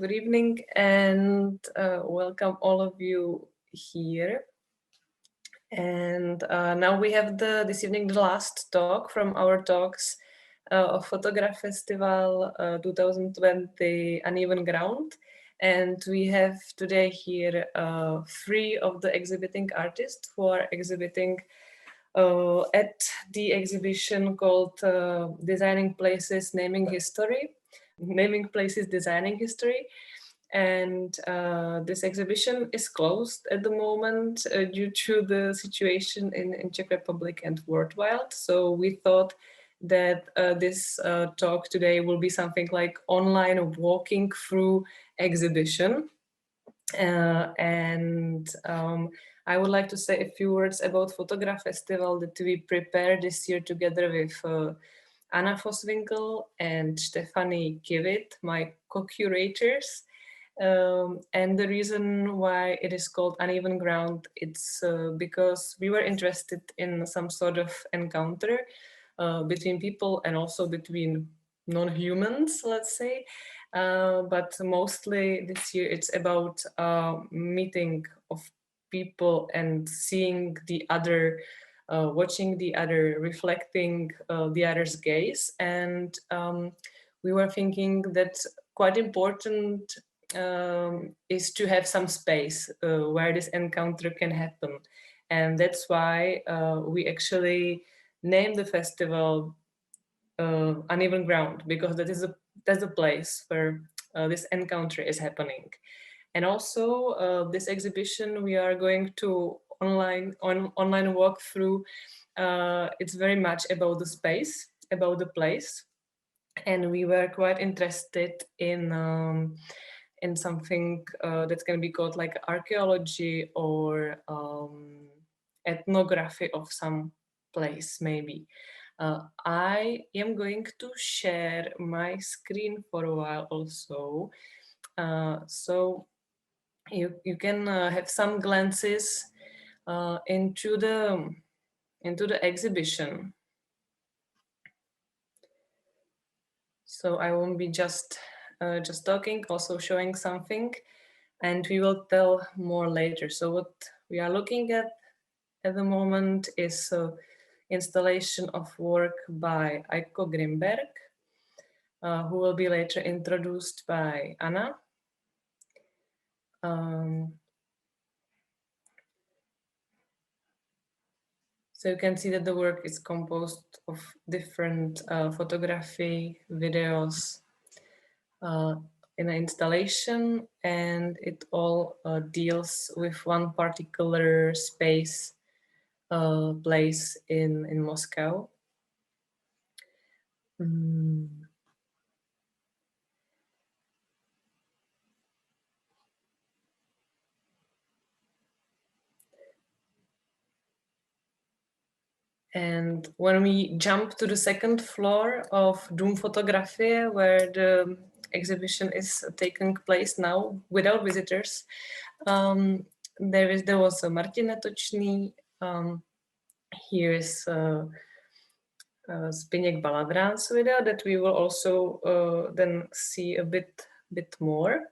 Good evening and welcome all of you here. And now we have this evening the last talk from our talks of Fotograf Festival 2020 Uneven Ground. And we have today here 3 of the exhibiting artists who are exhibiting at the exhibition called Designing Places, Naming History. Naming Places, Designing History. And this exhibition is closed at the moment due to the situation in Czech Republic and worldwide. So we thought that this talk today will be something like online walking through exhibition. I would like to say a few words about Fotograf Festival that we prepared this year together with Anna Voswinkel and Stephanie Kivit, my co-curators. And the reason why it is called Uneven Ground, it's because we were interested in some sort of encounter between people and also between non-humans, let's say. But mostly this year it's about meeting of people and seeing the other, watching the other, reflecting the other's gaze. And we were thinking that quite important is to have some space where this encounter can happen. And that's why we actually named the festival Uneven Ground, because that's a place where this encounter is happening. And also this exhibition we are going to online walk through. It's very much about the space, about the place, and we were quite interested in something that's going to be called like archaeology or ethnography of some place, maybe. I am going to share my screen for a while also, so you can have some glances into the exhibition. So I won't be just talking, also showing something, and we will tell more later. So what we are looking at the moment is installation of work by Aiko Grimberg, who will be later introduced by Anna. So you can see that the work is composed of different photography, videos in an installation, and it all deals with one particular space, place in Moscow. And when we jump to the second floor of Dům fotografie, where the exhibition is taking place now without visitors, there was a Martin Netočný. Here is Zbyněk Baladrán's video that we will also then see a bit more.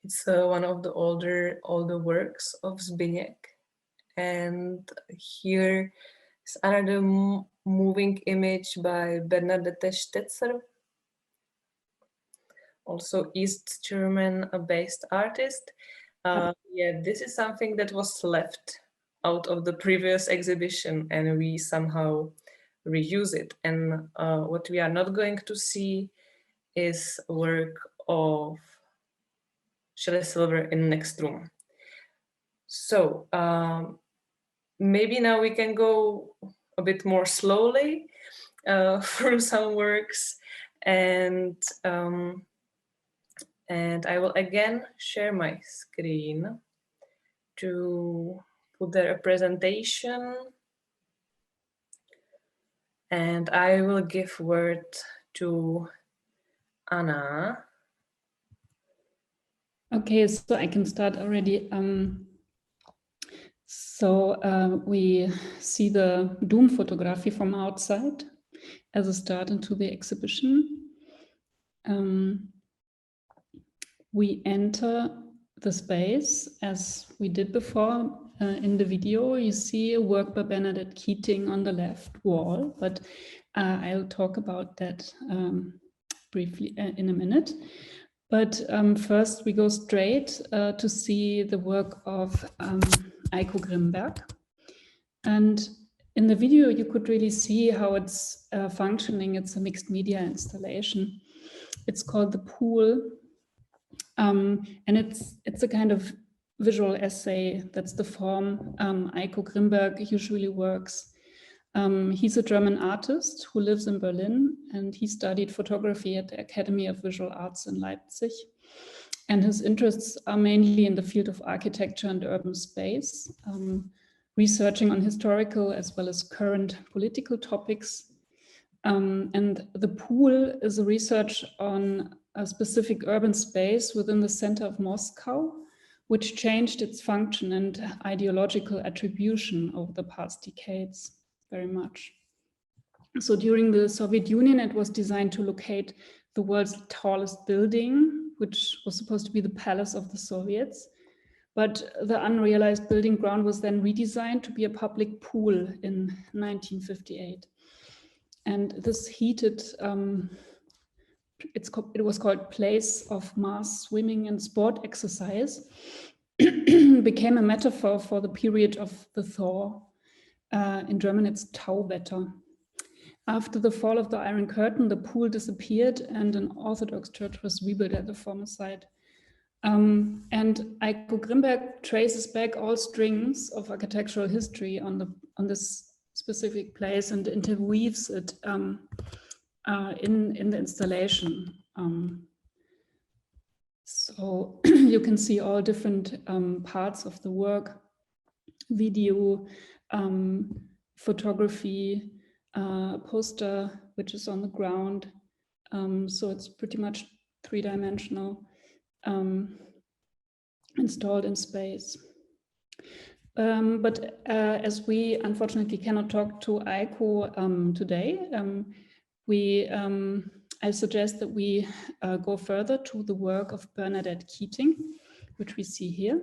It's one of the older works of Zbyněk. And here is another moving image by Bernadette Stetzer, also East German-based artist. Yeah, this is something that was left out of the previous exhibition, and we somehow reuse it. And what we are not going to see is work of Shelley Silver in the next room. So maybe now we can go a bit more slowly through some works, and I will again share my screen to put there a presentation, and I will give word to Anna. Okay, so I can start already. We see the Dům photography from outside as a start into the exhibition. we enter the space as we did before. In the video, you see a work by Bernadette Keating on the left wall, but I'll talk about that briefly in a minute. But first we go straight to see the work of Eiko Grimberg. And in the video, you could really see how it's functioning. It's a mixed media installation. It's called The Pool. And it's a kind of visual essay. That's the form Eiko Grimberg usually works. He's a German artist who lives in Berlin, and he studied photography at the Academy of Visual Arts in Leipzig. And his interests are mainly in the field of architecture and urban space, researching on historical as well as current political topics. And The Pool is a research on a specific urban space within the center of Moscow, which changed its function and ideological attribution over the past decades very much. So during the Soviet Union, it was designed to locate the world's tallest building, which was supposed to be the palace of the Soviets. But the unrealized building ground was then redesigned to be a public pool in 1958. And this heated, it was called Place of Mass Swimming and Sport Exercise, became a metaphor for the period of the thaw. In German, it's Tauwetter. After the fall of the Iron Curtain, the pool disappeared and an Orthodox church was rebuilt at the former site. And Eiko Grimberg traces back all strings of architectural history on this specific place and interweaves it in the installation. So you can see all different parts of the work: video, photography, poster, which is on the ground. So it's pretty much three-dimensional, installed in space. But as we unfortunately cannot talk to Eiko today, I suggest that we go further to the work of Bernadette Keating, which we see here.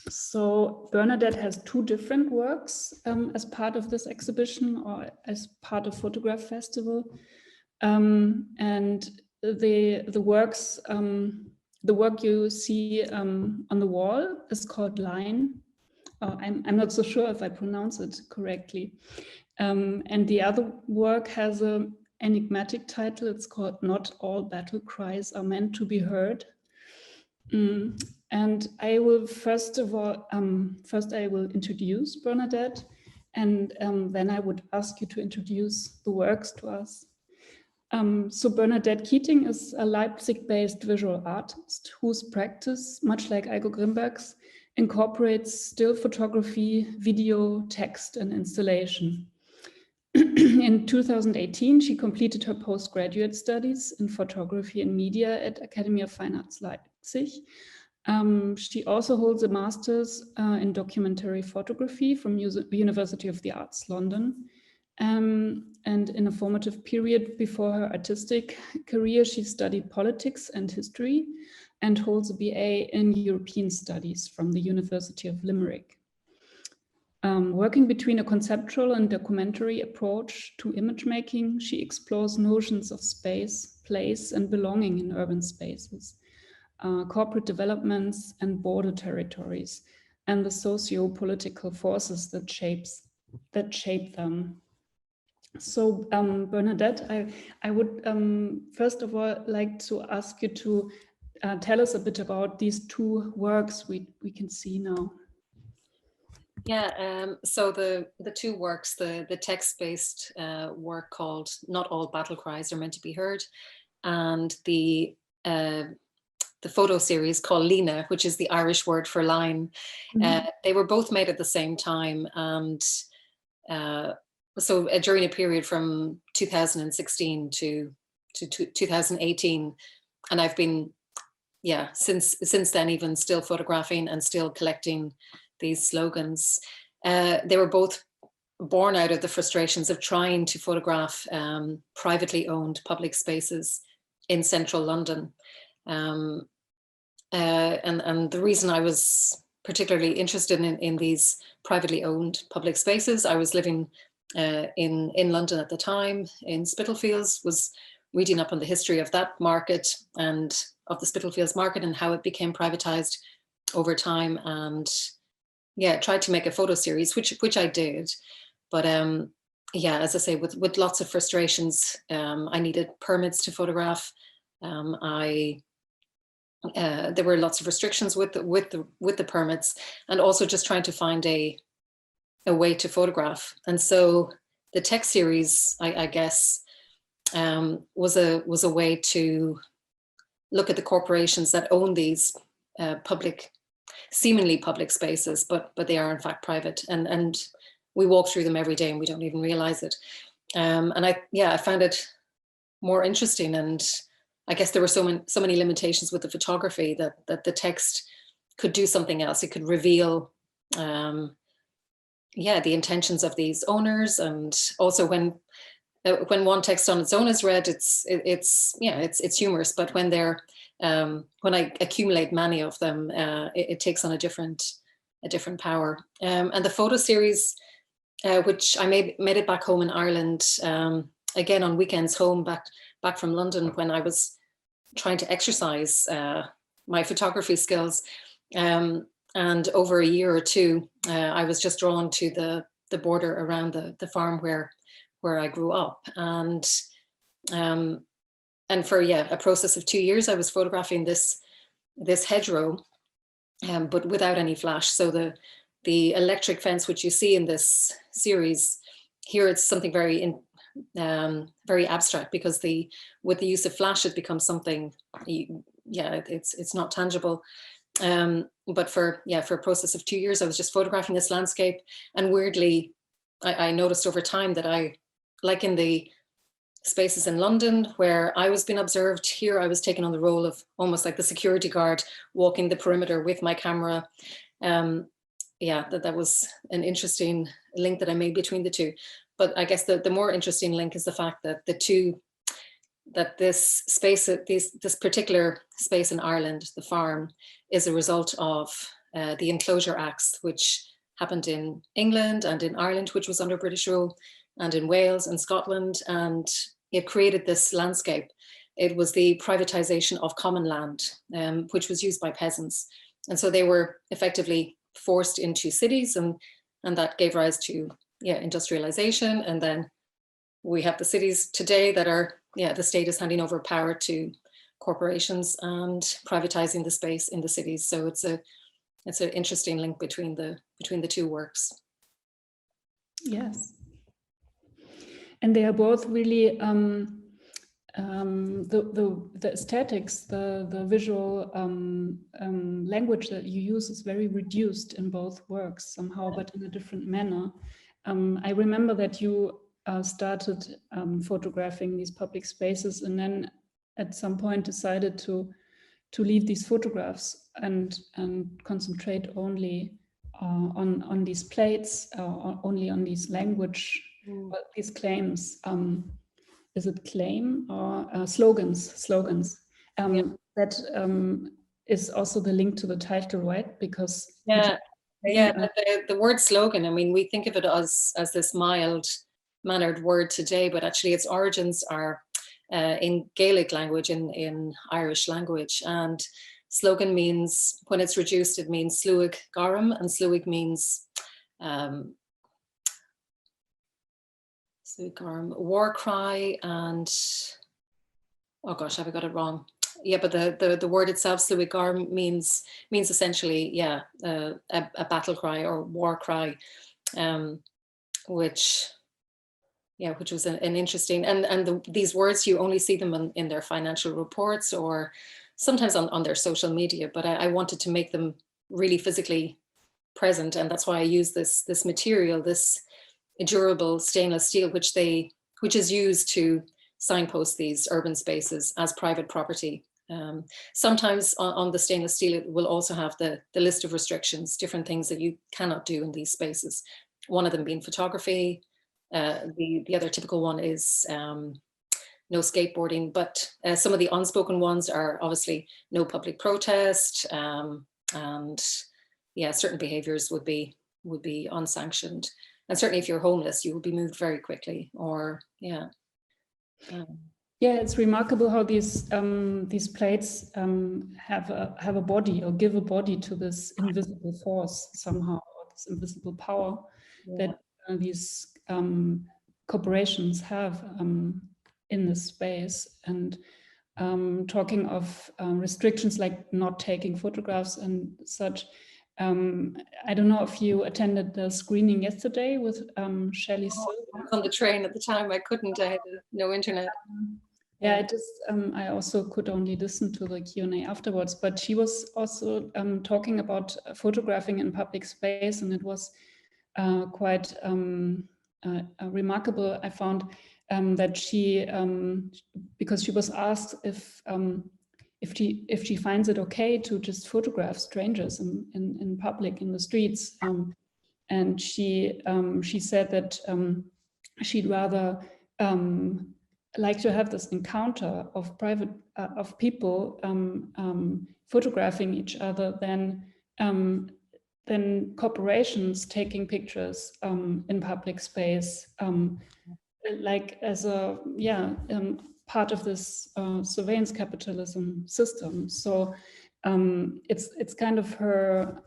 So Bernadette has two different works as part of this exhibition or as part of Fotograf Festival. And the work you see on the wall is called Line. I'm not so sure if I pronounce it correctly. And the other work has an enigmatic title. It's called Not All Battle Cries Are Meant to Be Heard. And I will first I will introduce Bernadette, and then I would ask you to introduce the works to us. So Bernadette Keating is a Leipzig-based visual artist whose practice, much like Eiko Grimberg's, incorporates still photography, video, text, and installation. In 2018, she completed her postgraduate studies in photography and media at Academy of Fine Arts Leipzig. She also holds a master's in documentary photography from University of the Arts, London. And in a formative period before her artistic career, she studied politics and history and holds a BA in European Studies from the University of Limerick. Working between a conceptual and documentary approach to image making, she explores notions of space, place, and belonging in urban spaces, corporate developments and border territories, and the socio-political forces that shape them. So Bernadette, I would first of all like to ask you to tell us a bit about these two works we can see now. Yeah, so the two works, the text-based work called Not All Battle Cries Are Meant to Be Heard, and the photo series called Líne, which is the Irish word for line. They were both made at the same time, and so during a period from 2016 to 2018, and I've been, since then even still photographing and still collecting these slogans. They were both born out of the frustrations of trying to photograph privately owned public spaces in central London. And the reason I was particularly interested in these privately owned public spaces, I was living in London at the time, in Spitalfields, was reading up on the history of that market and of the Spitalfields market and how it became privatized over time. And yeah, tried to make a photo series, which I did. But yeah, as I say, with lots of frustrations, I needed permits to photograph. There were lots of restrictions with the permits, and also just trying to find a way to photograph. And so the tech series, I guess, was a way to look at the corporations that own these seemingly public spaces, but they are in fact private, and we walk through them every day and we don't even realize it. And I found it more interesting, and I guess there were so many limitations with the photography that the text could do something else. It could reveal the intentions of these owners, and also when one text on its own is read, it's humorous, but when I accumulate many of them, it takes on a different power. And the photo series, which I made it back home in Ireland, again on weekends home back from London, when I was trying to exercise my photography skills. And over a year or two, I was just drawn to the border around the farm where I grew up. And for a process of 2 years, I was photographing this hedgerow, but without any flash. So the electric fence, which you see in this series, here it's something very very abstract, because with the use of flash, it becomes something, it's not tangible. But for a process of 2 years, I was just photographing this landscape. And weirdly, I noticed over time that like in the spaces in London where I was being observed, here I was taking on the role of almost like the security guard, walking the perimeter with my camera. That was an interesting link that I made between the two. But I guess the more interesting link is the fact that this space, this particular space in Ireland, the farm, is a result of the Enclosure Acts, which happened in England and in Ireland, which was under British rule, and in Wales and Scotland. And it created this landscape. It was the privatization of common land, which was used by peasants. And so they were effectively forced into cities, and that gave rise to industrialization. And then we have the cities today that are, the state is handing over power to corporations and privatizing the space in the cities. So it's an interesting link between the two works. Yes. And they are both really the aesthetics, the visual language that you use is very reduced in both works somehow, but in a different manner. I remember that you started photographing these public spaces, and then at some point decided to leave these photographs and concentrate only on these plates, only on these language, these claims. Is it claim or slogans? That is also the link to the title, right? Because the word slogan, I mean, we think of it as this mild-mannered word today, but actually its origins are in Gaelic language, in Irish language. And slogan means, when it's reduced, it means slúig garum, and slúig means war cry, and oh gosh, have I got it wrong? Yeah, but the word itself, slúig garum, means essentially a battle cry or war cry, which was an interesting, and these words, you only see them in their financial reports or sometimes on their social media, but I wanted to make them really physically present, and that's why I use this material, this durable stainless steel, which is used to signpost these urban spaces as private property. Sometimes on the stainless steel, it will also have the list of restrictions, different things that you cannot do in these spaces. One of them being photography. The other typical one is no skateboarding, but some of the unspoken ones are obviously no public protest, and yeah, certain behaviors would be unsanctioned. And certainly if you're homeless, you will be moved very quickly, or yeah. Yeah, it's remarkable how these plates have a body, or give a body to this invisible force somehow, or this invisible power that these corporations have in this space. And talking of restrictions like not taking photographs and such, I don't know if you attended the screening yesterday with Shelley Silver. I was on the train at the time. I couldn't. I had no internet. Yeah, it is. I also could only listen to the Q&A afterwards, but she was also talking about photographing in public space, and it was quite remarkable. I found that she, because she was asked if she finds it okay to just photograph strangers in public, in the streets, and she said that she'd rather like to have this encounter of private of people photographing each other than corporations taking pictures in public space, like as a part of this surveillance capitalism system. So it's kind of her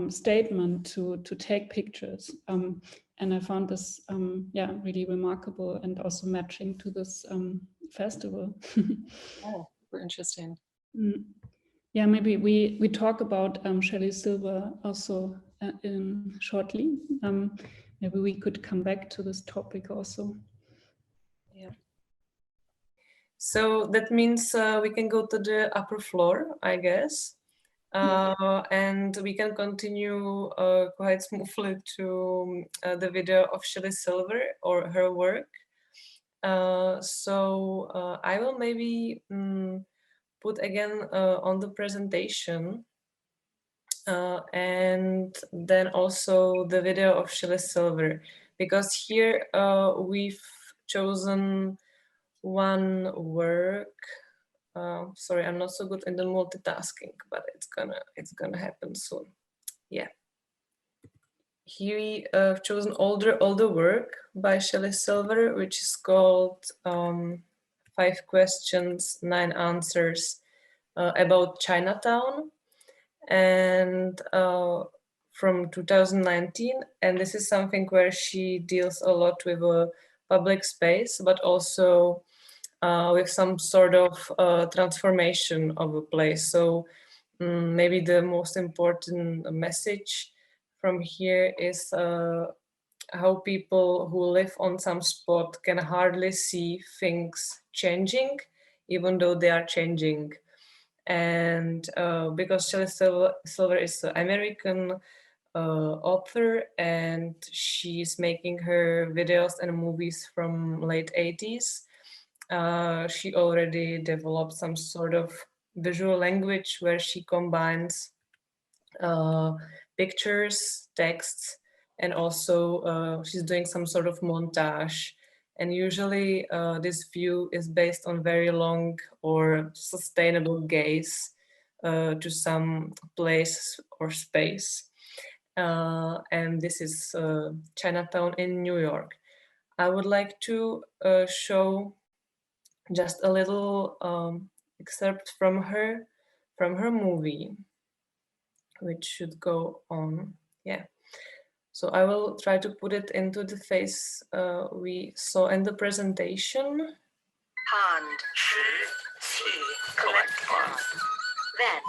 statement to take pictures. And I found this, really remarkable, and also matching to this festival. Oh, super interesting. Yeah, maybe we talk about Shelley Silver also shortly. Maybe we could come back to this topic also. Yeah. So that means we can go to the upper floor, I guess. And we can continue quite smoothly to the video of Shelley Silver or her work. So I will maybe put again on the presentation and then also the video of Shelley Silver, because here we've chosen one work. Sorry, I'm not so good in the multitasking, but it's gonna happen soon. Yeah. Here we have chosen older work by Shelley Silver, which is called 5 Questions, 9 Answers about Chinatown, and from 2019. And this is something where she deals a lot with a public space, but also with some sort of transformation of a place. So maybe the most important message from here is how people who live on some spot can hardly see things changing, even though they are changing. And because Shelley Silver is an American author, and she's making her videos and movies from late 80s, she already developed some sort of visual language where she combines pictures, texts, and also she's doing some sort of montage. And usually this view is based on very long or sustainable gaze to some place or space. And this is Chinatown in New York. I would like to show just a little excerpt from her movie, which should go on. Yeah. So I will try to put it into the face we saw in the presentation. Pond. Collect pond. Then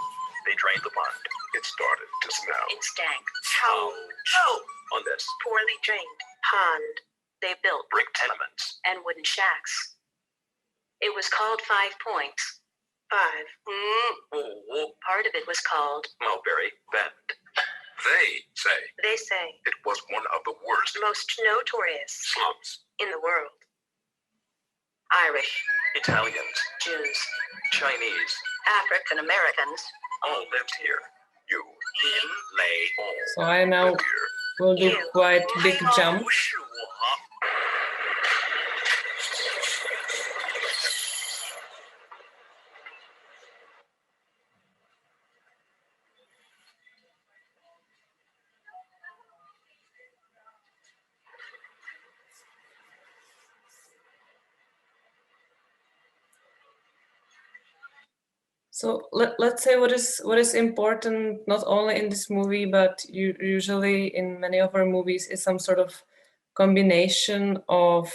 they drained the pond. It started to smell. It stank. How? On this Poorly drained pond, they built brick tenements and wooden shacks. It was called 5 Points. 5. Part of it was called Mulberry Bend. They say it was one of the worst, most notorious slums in the world. Irish, Italians, Jews, Chinese, African Americans all lived here. You lay all. So I now will do quite big jump. So let's say what is important not only in this movie, but usually in many of our movies, is some sort of combination of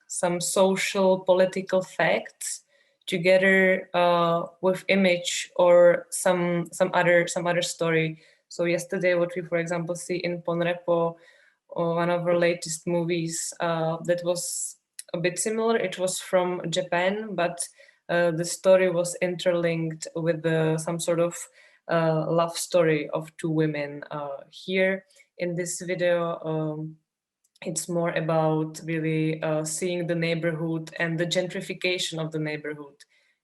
some social political facts together with image or some other story. So yesterday, what we, for example, see in Ponrepo, one of our latest movies, that was a bit similar. It was from Japan, but the story was interlinked with some sort of love story of two women. Here in this video, it's more about really seeing the neighborhood and the gentrification of the neighborhood,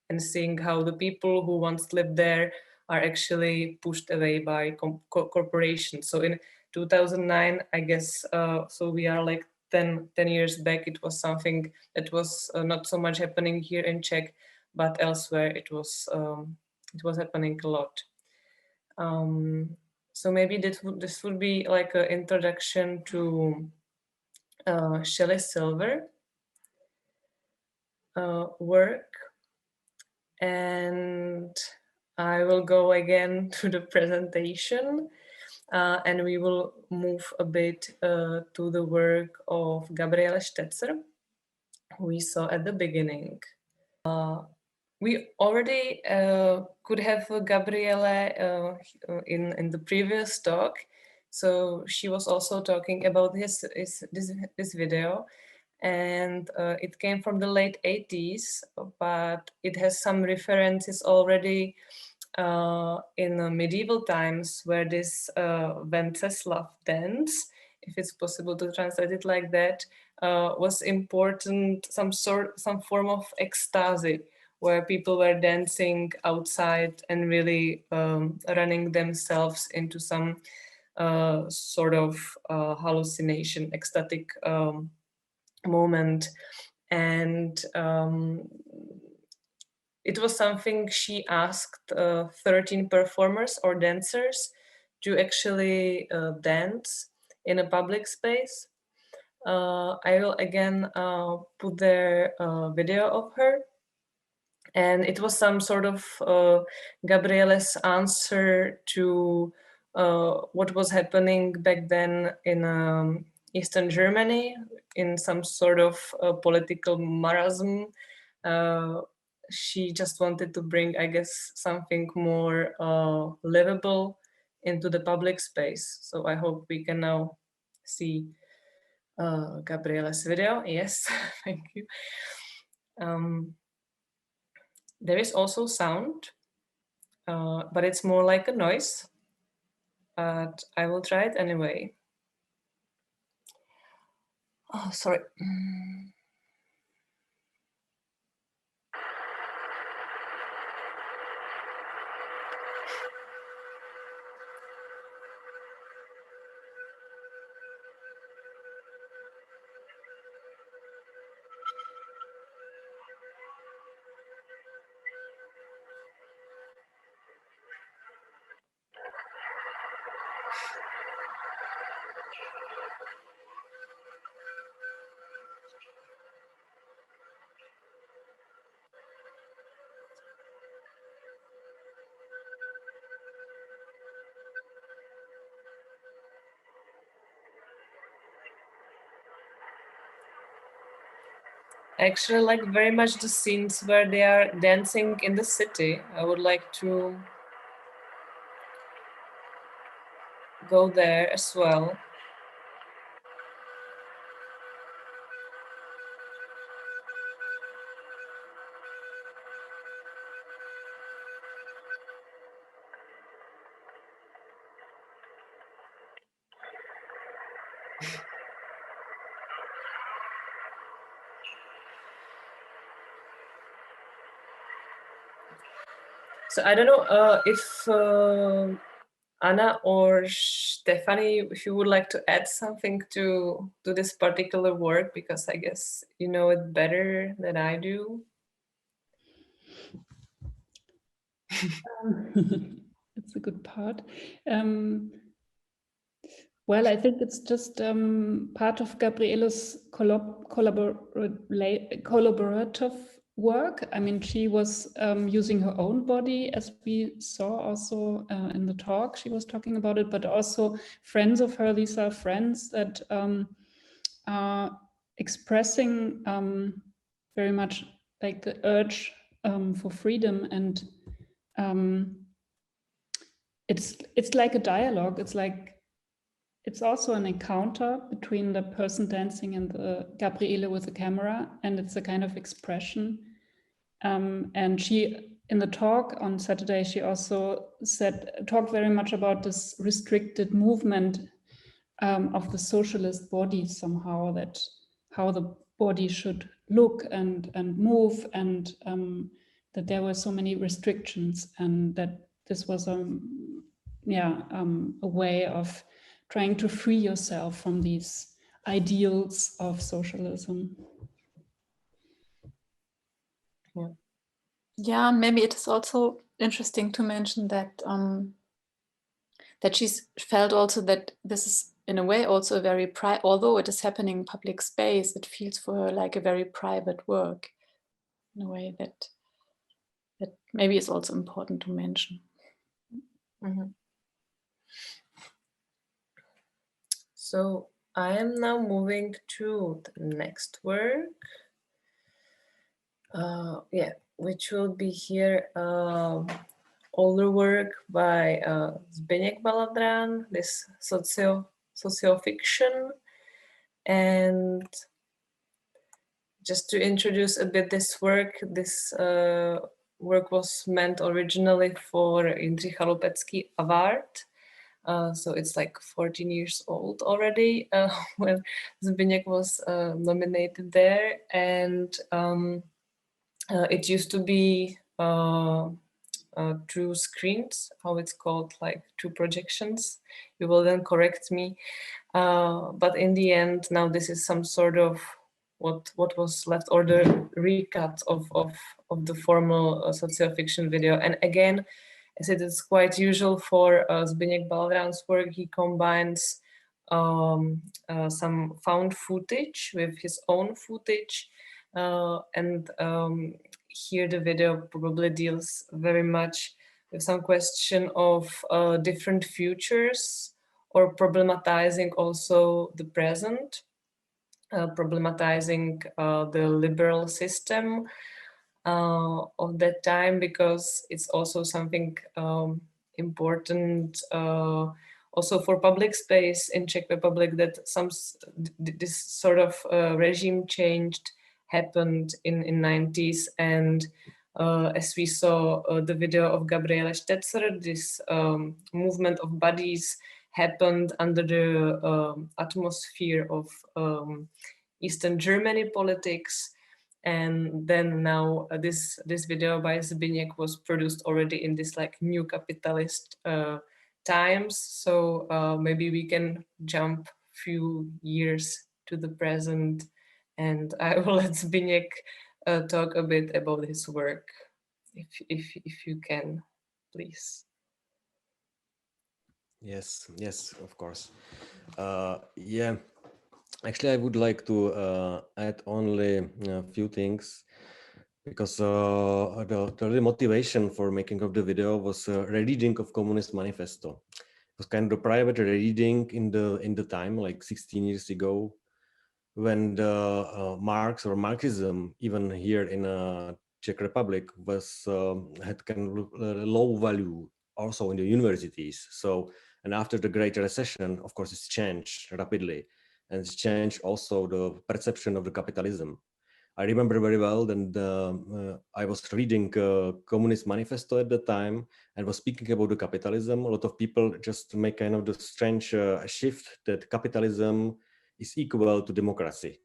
and seeing how the people who once lived there are actually pushed away by corporations. So in 2009, I guess, so we are like 10 years back, it was something that was not so much happening here in Czech, but elsewhere it was happening a lot. So maybe this would be like an introduction to Shelley Silver work, and I will go again to the presentation, and we will move a bit to the work of Gabriele Stetzer, who we saw at the beginning. We already could have Gabriele in the previous talk, so she was also talking about this video, and it came from the late 80s, but it has some references already in medieval times, where this Wenceslav dance, if it's possible to translate it like that, was important, some form of ecstasy, where people were dancing outside and really running themselves into some sort of hallucination, ecstatic moment. And it was something she asked 13 performers or dancers to actually dance in a public space. I will again put their video of her. And it was some sort of Gabriele's answer to what was happening back then in Eastern Germany, in some sort of political marasm. She just wanted to bring, I guess, something more livable into the public space. So I hope we can now see Gabriele's video. Yes, thank you. There is also sound, but it's more like a noise, but I will try it anyway. Oh, sorry. I actually like very much the scenes where they are dancing in the city. I would like to go there as well. So I don't know if Anna or Stephanie, if you would like to add something to this particular work, because I guess you know it better than I do. It's a good part. Well, I think it's just part of Gabriele's collaborative work. I mean, she was using her own body, as we saw also in the talk. She was talking about it, but also friends of her. These are friends that are expressing very much like the urge for freedom, and it's like a dialogue. It's also an encounter between the person dancing and the Gabriele with the camera, and it's a kind of expression. And she, in the talk on Saturday, she also talked very much about this restricted movement of the socialist body somehow, that how the body should look and move, and that there were so many restrictions, and that this was a way of trying to free yourself from these ideals of socialism. Yeah, and maybe it is also interesting to mention that that she's felt also that this is in a way also a very although it is happening in public space, it feels for her like a very private work in a way that maybe is also important to mention. Mm-hmm. So I am now moving to the next work. Which will be here older work by Zbyněk Baladrán, this socio-fiction. And just to introduce a bit this work was meant originally for Jindřich Chaloupecký award. So it's like 14 years old already when Zbyněk was nominated there. And it used to be 2 screens, how it's called, like 2 projections. You will then correct me. But in the end, now this is some sort of what was left, or the recut of the formal socio-fiction video. And again, as it is quite usual for Zbyněk Baladrán's work, he combines some found footage with his own footage. And here the video probably deals very much with some question of different futures, or problematizing also the present, problematizing the liberal system of that time, because it's also something important also for public space in Czech Republic, that this sort of regime changed happened in 90s. And as we saw the video of Gabriele Stetzer, this movement of bodies happened under the atmosphere of Eastern Germany politics. And then now this video by Zbyněk was produced already in this like new capitalist times. So maybe we can jump few years to the present, and I will let Zbyněk talk a bit about his work, if you can, please. Yes, of course. Yeah, actually, I would like to add only a few things, because the motivation for making of the video was a reading of Communist Manifesto. It was kind of a private reading in the time, like 16 years ago, when the Marx or Marxism, even here in Czech Republic, had kind of low value also in the universities. So, and after the Great Recession, of course, it's changed rapidly, and it's changed also the perception of the capitalism. I remember very well that I was reading Communist Manifesto at the time and was speaking about the capitalism. A lot of people just make kind of the strange shift that capitalism is equal to democracy.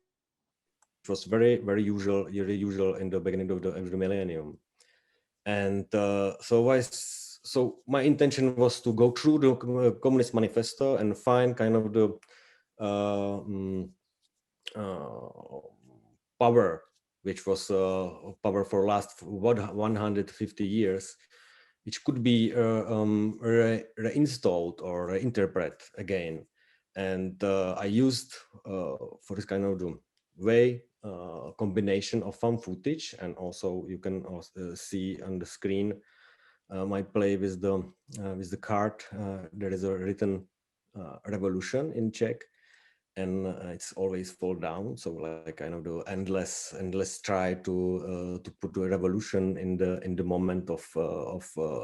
It was very usual in the beginning of the millennium. And so my intention was to go through the Communist Manifesto and find kind of the power, which was power for last 150 years, which could be reinstalled or reinterpreted again. And I used for this kind of way combination of found footage, and also you can also see on the screen my play with the card. There is a written revolution in Czech, and it's always fall down. So like kind of the endless try to put a revolution in the moment of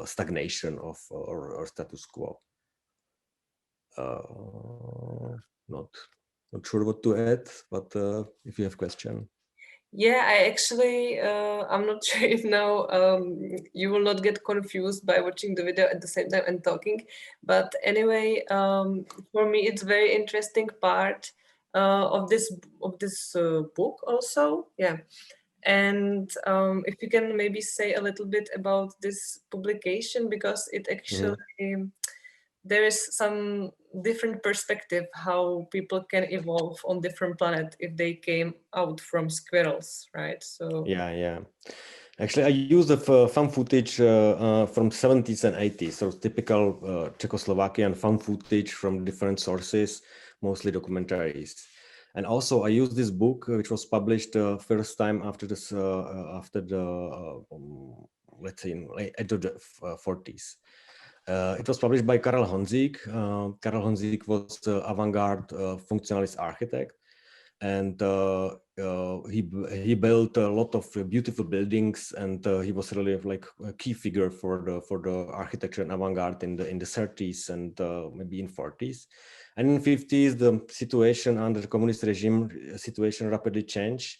stagnation or status quo. Not sure what to add, but if you have question. Yeah, I actually, I'm not sure if now you will not get confused by watching the video at the same time and talking. But anyway, for me, it's very interesting part of this book also. Yeah. And if you can maybe say a little bit about this publication, because it actually, there is some different perspective how people can evolve on different planet if they came out from squirrels, right? So yeah. Actually, I use the found footage from 70s and 80s, so typical Czechoslovakian found footage from different sources, mostly documentaries. And also, I use this book, which was published first time after this, let's say, in late the 40s. It was published by Karel Honzík. Karel Honzík was avant-garde functionalist architect, and he built a lot of beautiful buildings, and he was really like a key figure for the architecture and avant-garde in the 30s and maybe in 40s. And in 50s, the situation under the communist regime rapidly changed,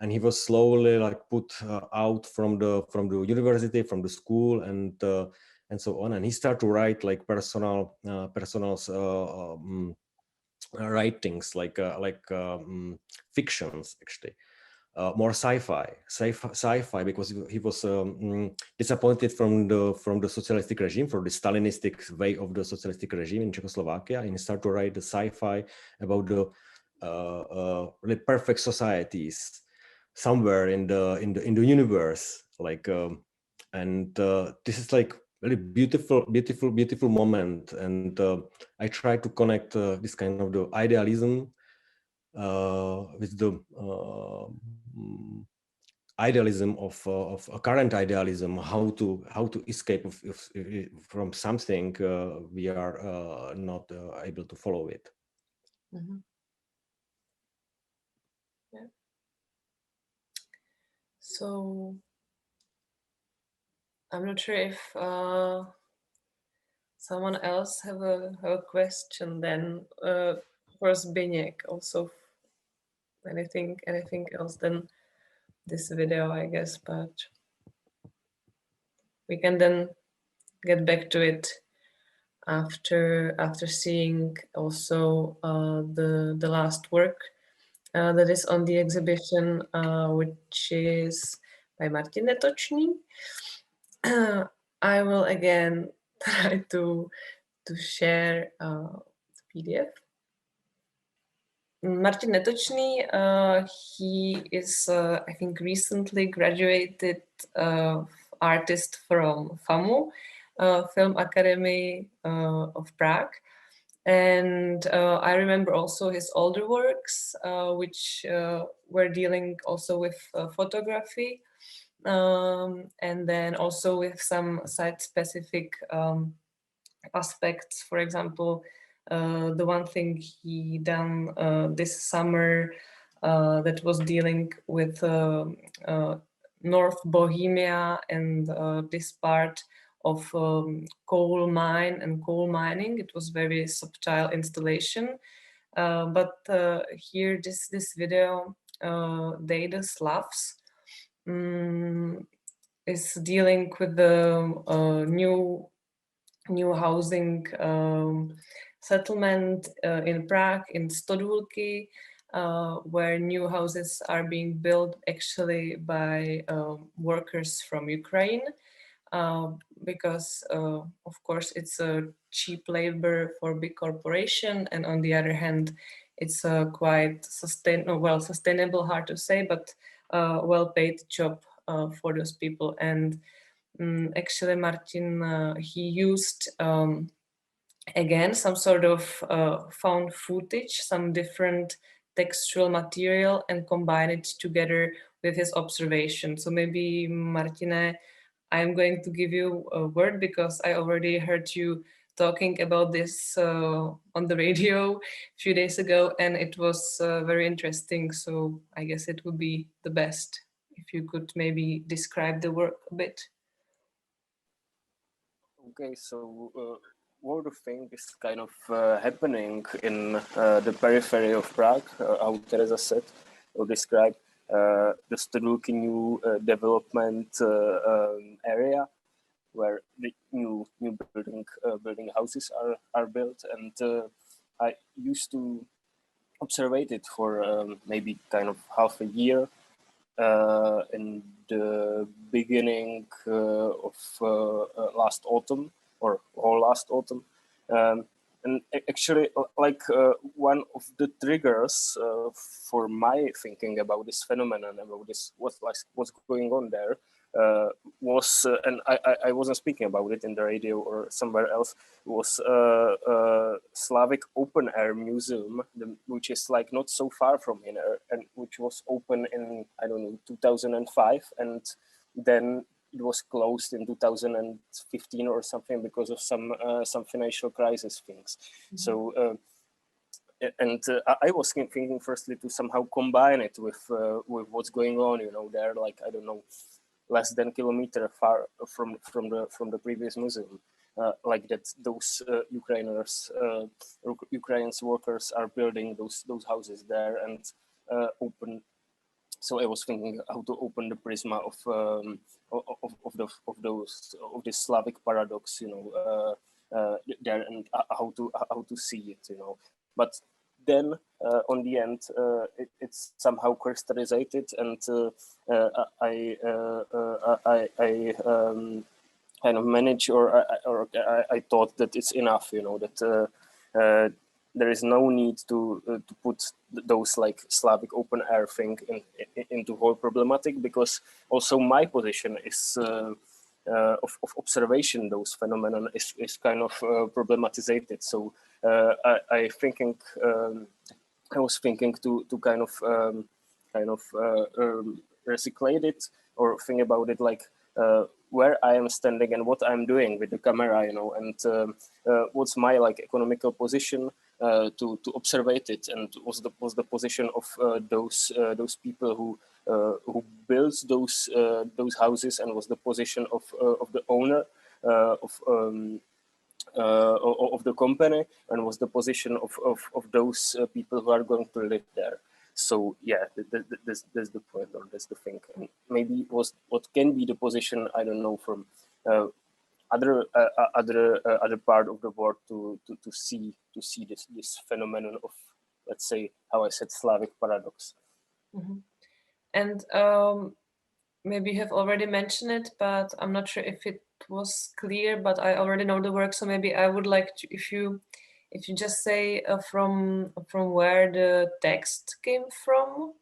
and he was slowly like put out from the university, from the school, and so on. And he started to write like personal writings, like fictions, actually. More sci-fi, because he was disappointed from the socialistic regime, from the Stalinistic way of the socialistic regime in Czechoslovakia, and he started to write the sci-fi about the really perfect societies somewhere in the universe, like and this is like really beautiful moment, and I try to connect this kind of the idealism with the idealism of a current idealism, how to escape from something we are not able to follow it. yeah. So I'm not sure if someone else have a question then for Zbyněk, also anything else than this video, I guess, but we can then get back to it after seeing also the last work that is on the exhibition, which is by Martin Netočný. I will again try to share the PDF. Martin Netočný, he is, I think, recently graduated artist from FAMU, Film Academy of Prague. And I remember also his older works, which were dealing also with photography, and then also with some site-specific aspects. For example, the one thing he done this summer that was dealing with North Bohemia and this part of coal mine and coal mining. It was very subtle installation, but here this video, They the Slavs, is dealing with the new housing settlement in Prague, in Stodulky, where new houses are being built actually by workers from Ukraine, because of course it's a cheap labor for big corporation, and on the other hand it's a quite sustainable, hard to say, but well-paid job for those people. And actually Martin, he used again some sort of found footage, some different textual material and combine it together with his observation. So maybe, Martine, I'm going to give you a word because I already heard you talking about this on the radio a few days ago, and it was very interesting. So I guess it would be the best if you could maybe describe the work a bit. Okay, so what do you think is kind of happening in the periphery of Prague, how Teresa said or described, the Stodulky new development area, where the new building houses are built, and I used to observe it for maybe kind of half a year in the beginning of last autumn, or whole last autumn. And actually, like one of the triggers for my thinking about this phenomenon, about this what's going on there, was, and I wasn't speaking about it in the radio or somewhere else, was Slavic Open Air Museum, which is like not so far from here, and which was open in, I don't know, 2005, and then it was closed in 2015 or something because of some financial crisis things. Mm-hmm. So, and I was thinking firstly to somehow combine it with what's going on, you know, there, like, I don't know, less than a kilometer far from the previous museum, like that those Ukrainian workers are building those houses there and open. So I was thinking how to open the prisma of this Slavic paradox, you know, there, and how to see it, you know. But then on the end, it's somehow crystallized, and I kind of manage, or I thought that it's enough, you know, that there is no need to put those like Slavic open air thing into whole problematic, because also my position is of observation those phenomenon is kind of problematized. So I was thinking to kind of recyclate it, or think about it like where I am standing and what I'm doing with the camera, you know, and what's my like economical position to observe it, and was the position of those people who built those houses, and was the position of the owner of the company, and was the position of those people who are going to live there. So yeah, that's the point, or that's the thing. And maybe what can be the position, I don't know, from other part of the world to see this phenomenon of, let's say, how I said, Slavic paradox. Mm-hmm. And maybe you have already mentioned it, but I'm not sure if it was clear, but I already know the work, so maybe I would like to, if you just say from where the text came from.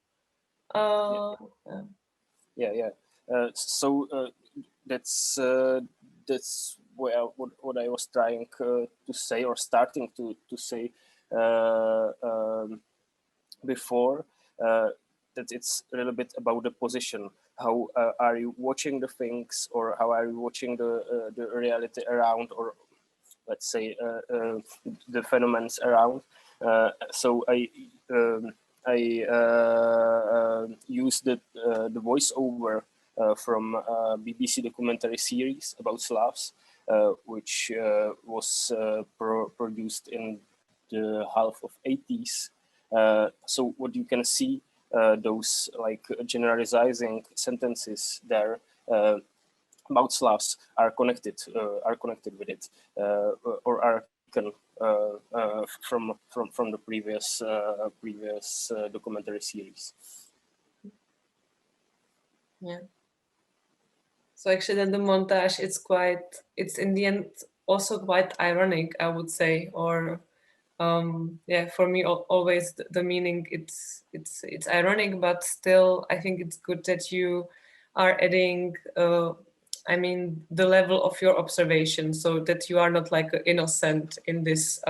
Yeah. So that's what I was trying to say, or starting to say before, that it's a little bit about the position. How are you watching the things, or how are you watching the reality around, or let's say the phenomena around. So I used the voiceover from BBC documentary series about Slavs, which was produced in the half of 80s. So what you can see, those like generalizing sentences there about Slavs are connected with it, or are taken from the previous documentary series. Yeah. So actually, then the montage, it's in the end also quite ironic, I would say, or yeah, for me always the meaning it's ironic, but still I think it's good that you are adding I mean the level of your observation, so that you are not like innocent in this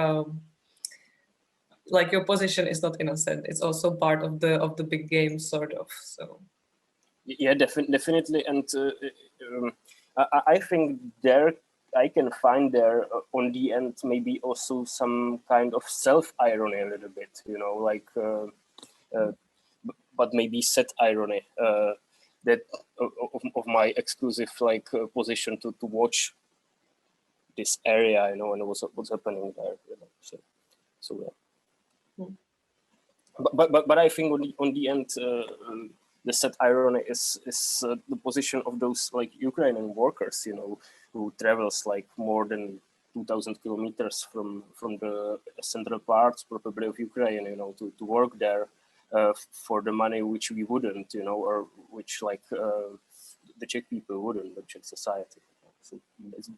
like your position is not innocent. It's also part of the big game, sort of. So yeah, definitely. And I think there I can find there on the end maybe also some kind of self-irony a little bit, you know, like but maybe set irony that of my exclusive like position to watch this area, you know, and what's happening there, you know. So yeah. But I think on the end the set irony is the position of those like Ukrainian workers, you know, who travels like more than 2,000 kilometers from the central parts probably of Ukraine, you know, to work there for the money which we wouldn't, you know, or which like the Czech people wouldn't, the Czech society. So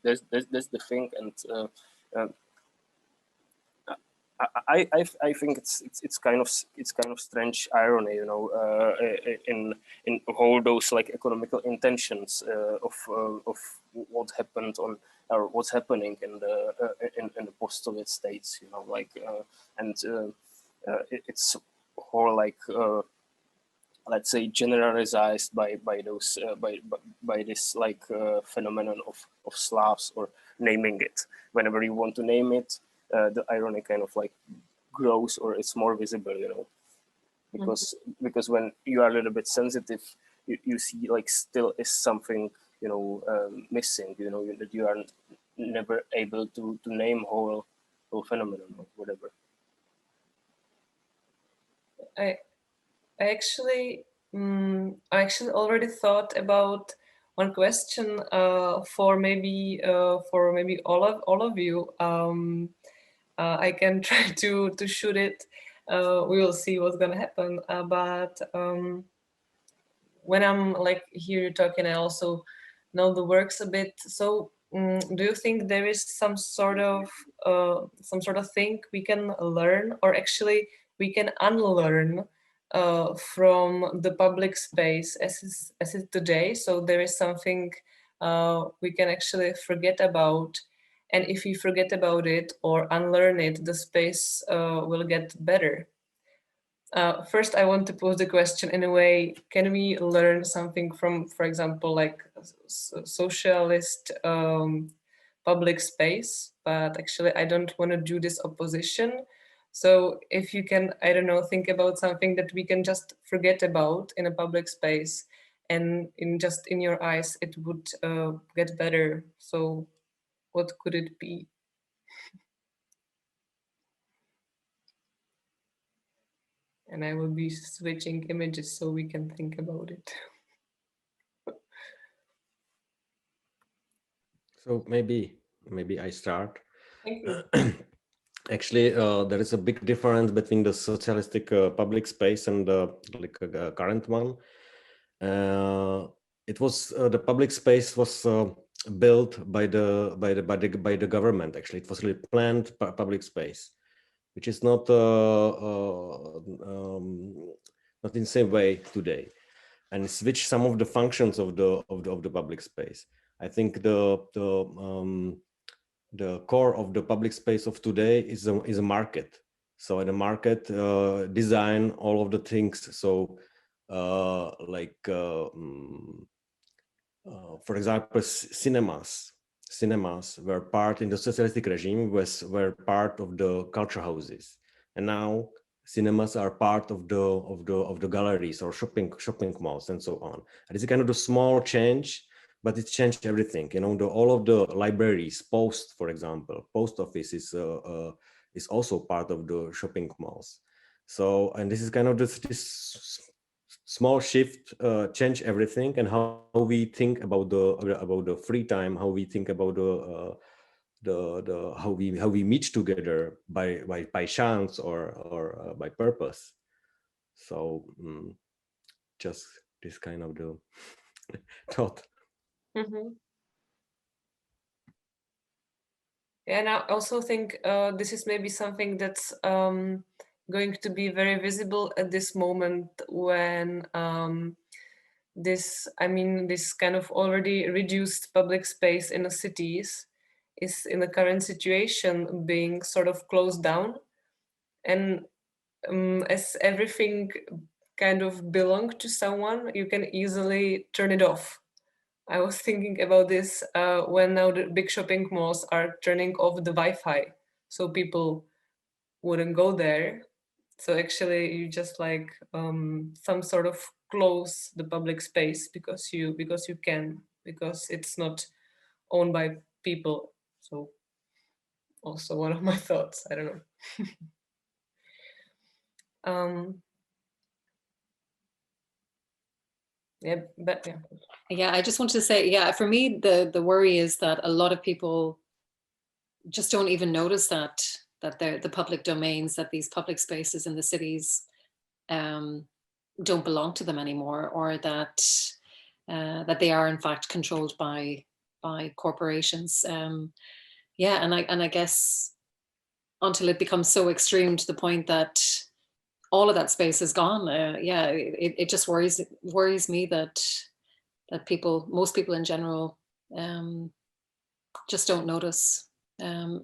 that's the thing, and I think it's kind of strange irony, you know, in all those like economical intentions of what happened on or what's happening in the post-Soviet states, you know, like it's whole like let's say generalized by those by this like phenomenon of Slavs, or naming it whenever you want to name it. The irony kind of like grows, or it's more visible, you know, because when you are a little bit sensitive, you see like still is something, you know, missing, you know, that you are never able to name whole phenomenon or whatever. I actually already thought about one question for maybe all of you. I can try to shoot it. We will see what's gonna happen. But when I'm like here talking, I also know the works a bit. So do you think there is some sort of thing we can learn, or actually we can unlearn from the public space as is today? So there is something we can actually forget about. And if we forget about it or unlearn it, the space will get better. First, I want to pose the question in a way: can we learn something from, for example, like socialist public space? But actually, I don't want to do this opposition. So if you can, I don't know, think about something that we can just forget about in a public space, and in your eyes, it would get better. So what could it be? And I will be switching images so we can think about it. So maybe I start. Thank you. Actually, there is a big difference between the socialistic public space and the current one. It was the public space was built by the government. Actually, it was really planned public space, which is not in the same way today, and switch some of the functions of the public space. I think the core of the public space of today is a market. So in a market, design all of the things. So for example, cinemas were part in the socialistic regime, were part of the culture houses, and now cinemas are part of the galleries or shopping malls and so on. And it's kind of the small change, but it changed everything. You know, all of the libraries, for example, post office is also part of the shopping malls. So, and this is kind of this small shift change everything, and how we think about the free time, how we think about the how we meet together by chance or by purpose. So just this kind of the thought. Mm-hmm. Yeah, and I also think this is maybe something that's going to be very visible at this moment when this kind of already reduced public space in the cities is in the current situation being sort of closed down. and as everything kind of belongs to someone, you can easily turn it off. I was thinking about this when now the big shopping malls are turning off the Wi-Fi, so people wouldn't go there. So actually, you just like some sort of close the public space because you can, because it's not owned by people. So also one of my thoughts. I don't know. Yeah, but yeah. Yeah, I just want to say, yeah, for me, the worry is that a lot of people just don't even notice that they're the public domains, that these public spaces in the cities don't belong to them anymore, or that that they are in fact controlled by corporations. Yeah, and I guess until it becomes so extreme to the point that all of that space is gone, yeah, it just worries me that most people in general just don't notice,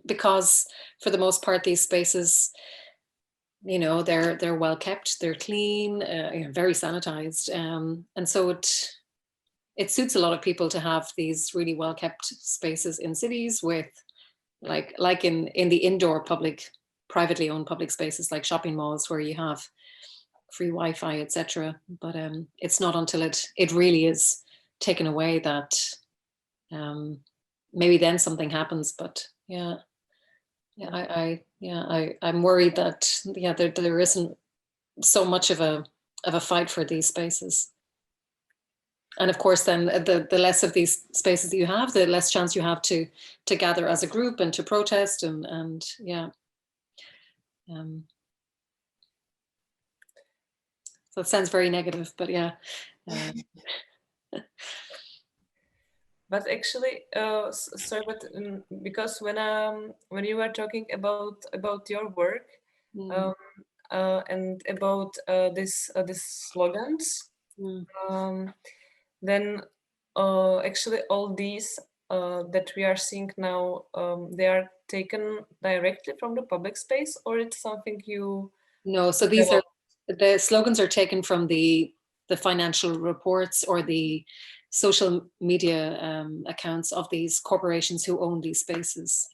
because for the most part these spaces, you know, they're well kept, they're clean, very sanitized, and so it suits a lot of people to have these really well kept spaces in cities with like in the indoor public, privately owned public spaces like shopping malls where you have free Wi-Fi, etc. But it's not until it really is taken away that maybe then something happens. But yeah, I'm worried that there isn't so much of a fight for these spaces. And of course, then the less of these spaces that you have, the less chance you have to gather as a group and to protest and yeah. So it sounds very negative, but yeah. But actually, sorry, but because when you were talking about your work and about these slogans, then actually all these that we are seeing now, they are taken directly from the public space, or it's something you? No, so these are the slogans are taken from the financial reports or the social media accounts of these corporations who own these spaces.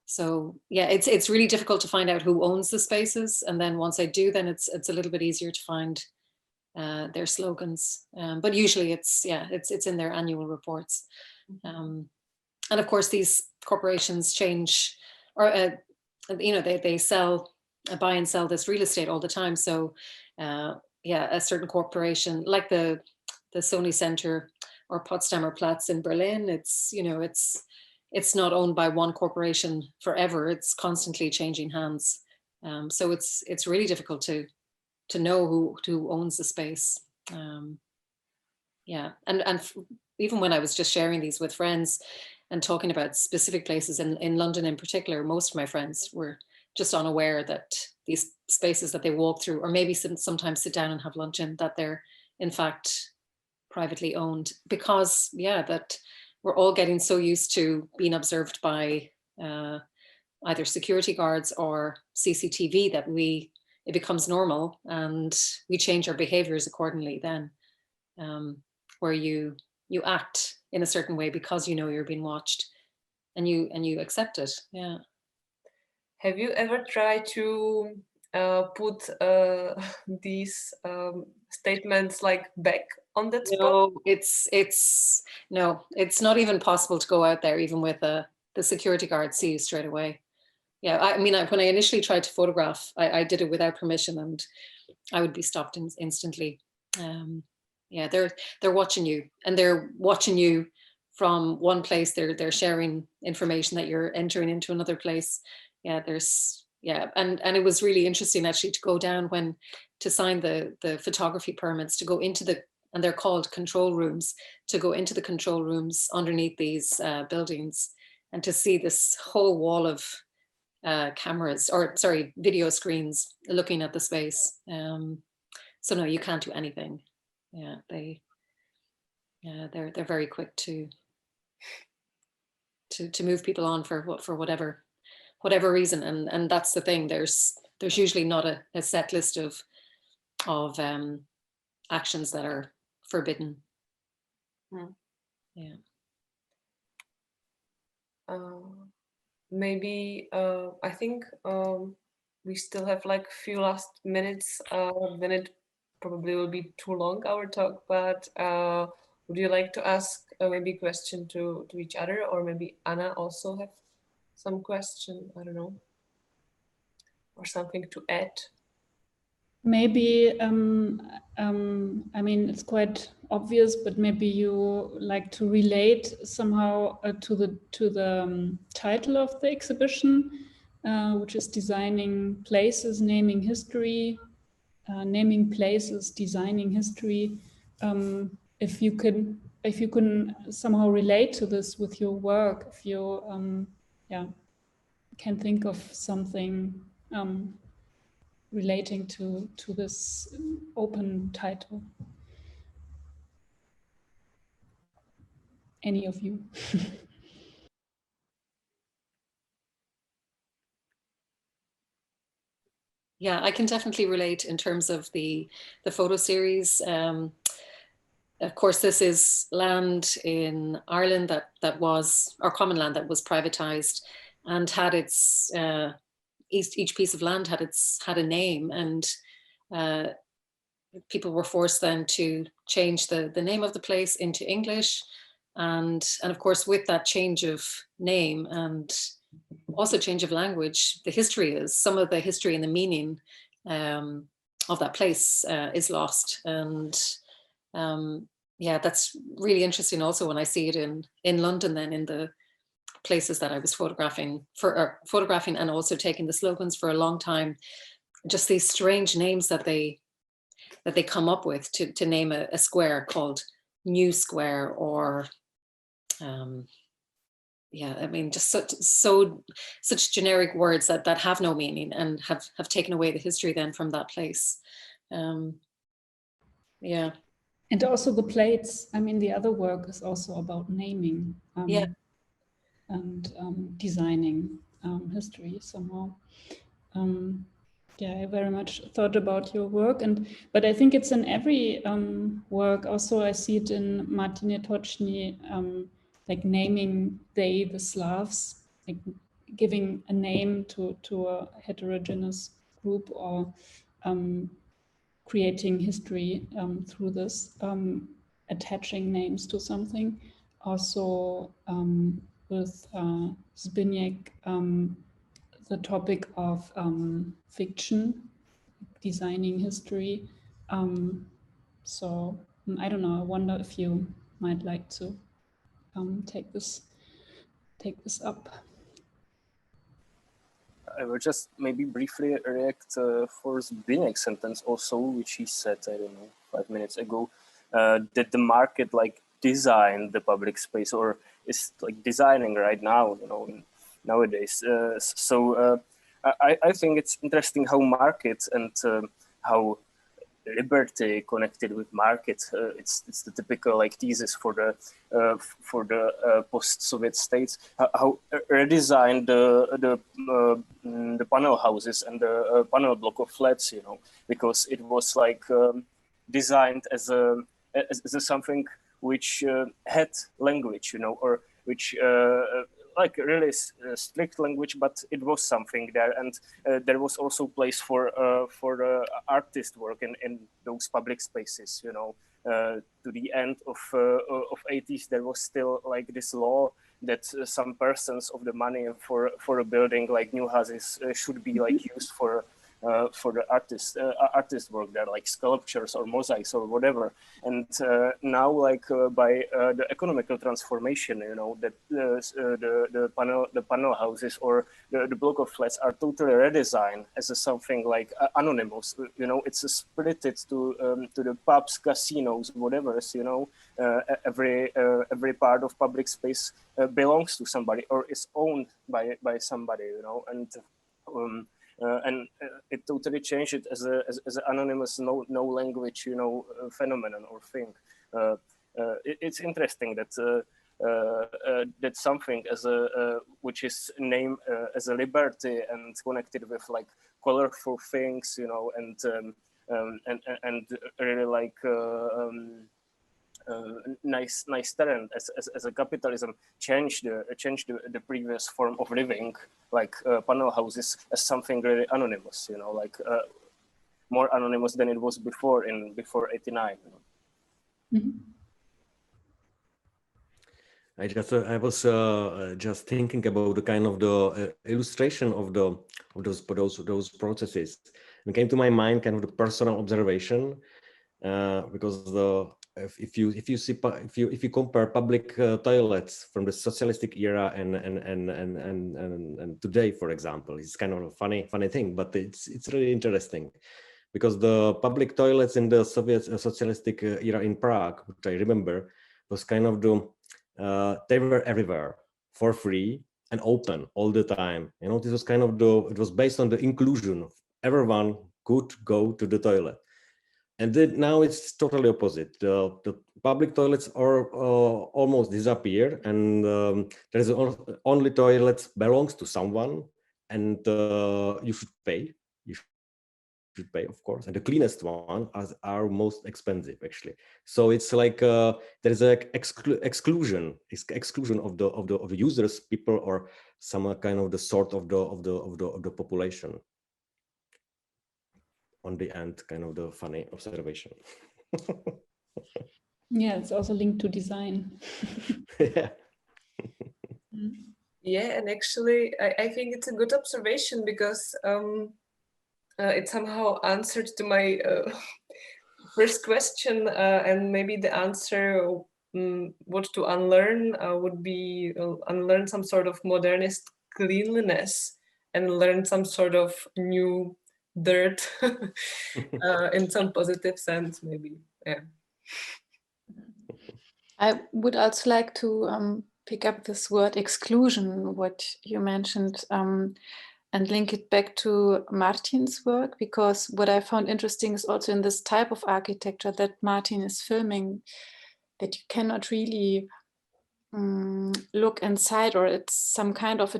So yeah, it's really difficult to find out who owns the spaces, and then once I do, then it's a little bit easier to find their slogans. But usually it's in their annual reports. And of course, these corporations change, or you know, they sell, buy and sell this real estate all the time. So yeah, a certain corporation like the Sony Center or Potsdamer Platz in Berlin, it's, you know, it's not owned by one corporation forever. It's constantly changing hands. So it's really difficult to know who owns the space. Yeah, and even when I was just sharing these with friends and talking about specific places in London in particular, most of my friends were just unaware that these spaces that they walk through, or maybe sometimes sit down and have lunch in, that they're in fact privately owned, because yeah, that we're all getting so used to being observed by either security guards or CCTV that it becomes normal, and we change our behaviors accordingly then, where you act in a certain way because you know you're being watched, and you accept it. Yeah. Have you ever tried to put these statements like back on that spot? No, it's not even possible to go out there, even with the security guard see you straight away. Yeah, I mean, when I initially tried to photograph, I did it without permission, and I would be stopped instantly. Yeah, they're watching you, and they're watching you from one place. They're sharing information that you're entering into another place. Yeah, and it was really interesting actually to go down to sign the photography permits, to go into and they're called control rooms, to go into the control rooms underneath these buildings, and to see this whole wall of cameras, or sorry, video screens looking at the space. So no, you can't do anything. Yeah, they're very quick to move people on for whatever whatever reason, and that's the thing. There's usually not a set list of actions that are forbidden. Yeah. Maybe I think we still have like a few last minutes. Then it probably will be too long, our talk, but would you like to ask maybe a question to each other, or maybe Anna also have some question, I don't know, or something to add? Maybe, I mean, it's quite obvious, but maybe you like to relate somehow to the title of the exhibition, which is Designing Places, Naming History, Naming Places, Designing History. If you can somehow relate to this with your work, if you can think of something relating to this open title. Any of you? Yeah, I can definitely relate in terms of the photo series. Of course, this is land in Ireland that was, or common land that was privatized and had its, each piece of land had a name, and people were forced then to change the name of the place into English. And of course, with that change of name and also change of language, the history is, some of the history and the meaning of that place is lost. And yeah, that's really interesting also when I see it in London, then in the places that I was photographing and also taking the slogans for a long time, just these strange names that they come up with to name a square called New Square, or yeah, I mean, just such generic words that have no meaning and have taken away the history then from that place. Yeah. And also the plates. I mean, the other work is also about naming and designing history somehow. Yeah, I very much thought about your work, but I think it's in every work. Also, I see it in Martin Netočný, like naming they, the Slavs, like giving a name to a heterogeneous group, or creating history through this, attaching names to something. Also with Zbyněk, the topic of fiction, designing history. So I don't know, I wonder if you might like to take this up. I will just maybe briefly react for Zbyněk's sentence also, which he said, I don't know, 5 minutes ago, that the market like designed the public space, or is like designing right now, you know, nowadays. I think it's interesting how markets and how liberty connected with market. It's the typical like thesis for the post-Soviet states. How redesigned the panel houses and the panel block of flats, you know, because it was like designed as a something which had language, you know, or which like really strict language, but it was something there, and there was also place for artist work in those public spaces, you know. To the end of 80s, there was still like this law that some persons of the money for a building like new houses should be like used for the artist work there, like sculptures or mosaics or whatever. And now, like by the economical transformation, you know, that the panel houses or the block of flats are totally redesigned as something like anonymous. You know, it's split to the pubs, casinos, whatever. You know, every part of public space belongs to somebody or is owned by somebody. You know, and it totally changed it as an anonymous, no language, you know, phenomenon or thing. It's interesting that that something as a which is named as a liberty and connected with like colorful things, you know, and really like nice talent as a capitalism changed the previous form of living, like panel houses, as something really anonymous, you know, like more anonymous than it was before 89. You know? Mm-hmm. I was just thinking about the kind of the illustration of those processes. It came to my mind kind of the personal observation, because if you compare public toilets from the socialistic era and today, for example, it's kind of a funny thing, but it's really interesting, because the public toilets in the Soviet socialistic era in Prague, which I remember, was kind of they were everywhere for free and open all the time. You know, this was kind of it was based on the inclusion of everyone could go to the toilet. And then now it's totally opposite. The public toilets are almost disappear, and there's only toilets belongs to someone, and you should pay. You should pay, of course, and the cleanest one are most expensive, actually. So it's like there's a exclusion of the users, people, or some kind of the sort of the population. On the end, kind of the funny observation. Yeah, it's also linked to design. Yeah. Yeah, and actually, I think it's a good observation, because it somehow answered to my first question, and maybe the answer what to unlearn would be unlearn some sort of modernist cleanliness and learn some sort of new dirt in some positive sense, maybe. Yeah. I would also like to pick up this word exclusion, what you mentioned, and link it back to Martin's work, because what I found interesting is also in this type of architecture that Martin is filming, that you cannot really look inside, or it's some kind of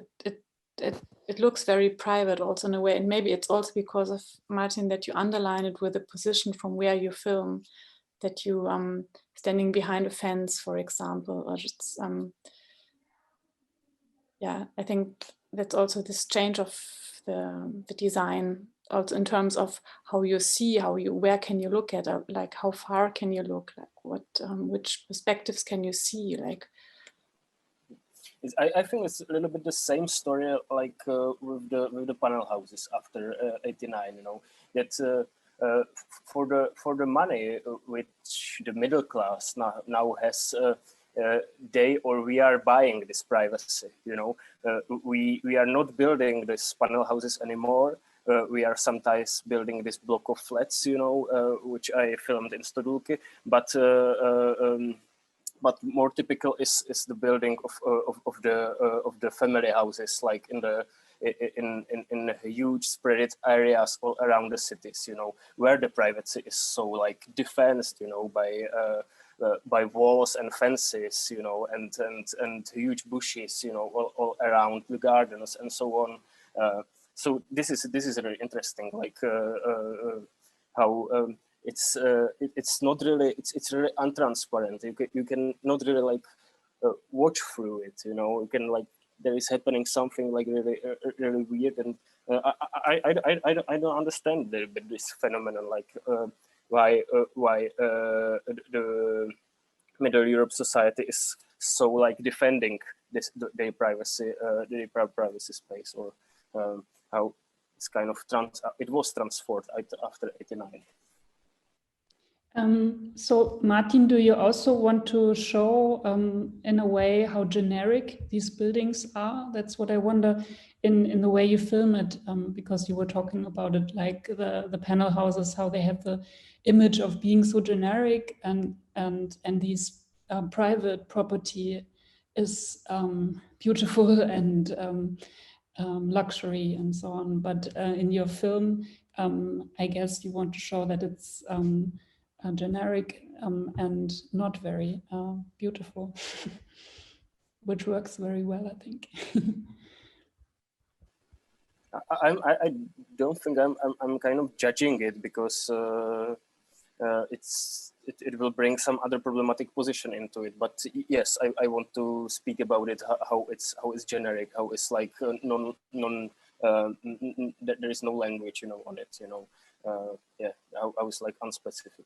it looks very private also in a way. And maybe it's also because of Martin that you underline it with a position from where you film, that you standing behind a fence, for example, or just yeah, I think that's also this change of the design, also in terms of how you see, where can you look at, like how far can you look, like what which perspectives can you see, like. I think it's a little bit the same story like with the panel houses after 89. You know, that for the money which the middle class now has, we are buying this privacy. You know, we are not building these panel houses anymore. We are sometimes building this block of flats, you know, which I filmed in Stodulky, but more typical is the building of the family houses, like in huge spread areas all around the cities, you know, where the privacy is so like defensed, you know, by walls and fences, you know, and huge bushes, you know, all around the gardens and so on. So this is very interesting, like how. It's not really, it's really untransparent. You can not really like watch through it, you know. You can like, there is happening something like really weird, and I don't understand this phenomenon, like why the Middle Europe society is so like defending their privacy, their privacy space, or how it's kind of it was transformed after 89. So Martin, do you also want to show in a way how generic these buildings are? That's what I wonder in the way you film it, because you were talking about it, like the panel houses, how they have the image of being so generic, and these private property is beautiful and luxury and so on. But in your film, I guess you want to show that it's generic and not very beautiful. which works very well, I think. I don't think I'm kind of judging it, because it will bring some other problematic position into it. But yes, I want to speak about it, how it's generic, how it's like there is no language, on it, yeah, I was like unspecific.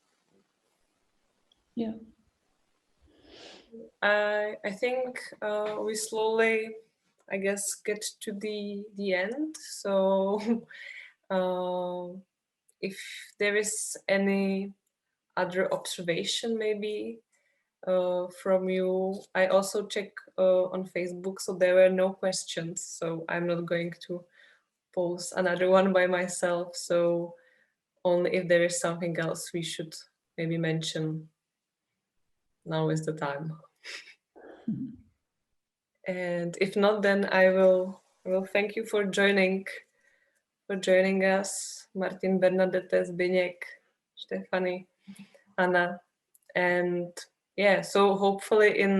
Yeah. I think we slowly, I guess, get to the end. So if there is any other observation maybe from you, I also check on Facebook, so there were no questions, so I'm not going to post another one by myself. So only if there is something else we should maybe mention, now is the time. And if not, then I will thank you for joining us, Martin, Bernadette, Zbyněk, Stefany, Anna, and yeah. So hopefully in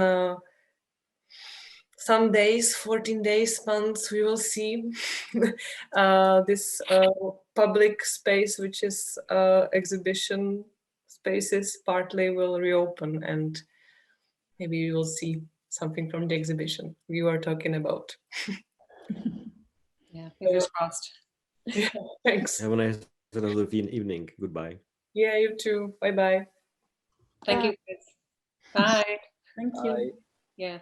some days, 14 days, months, we will see this public space, which is exhibition spaces, partly will reopen, and maybe we will see something from the exhibition we were talking about. Yeah, fingers crossed. Yeah, thanks. Have a nice rest of the evening. Goodbye. Yeah, you too. Bye-bye. Thank you, guys. Bye. Thank you. Bye. Yeah.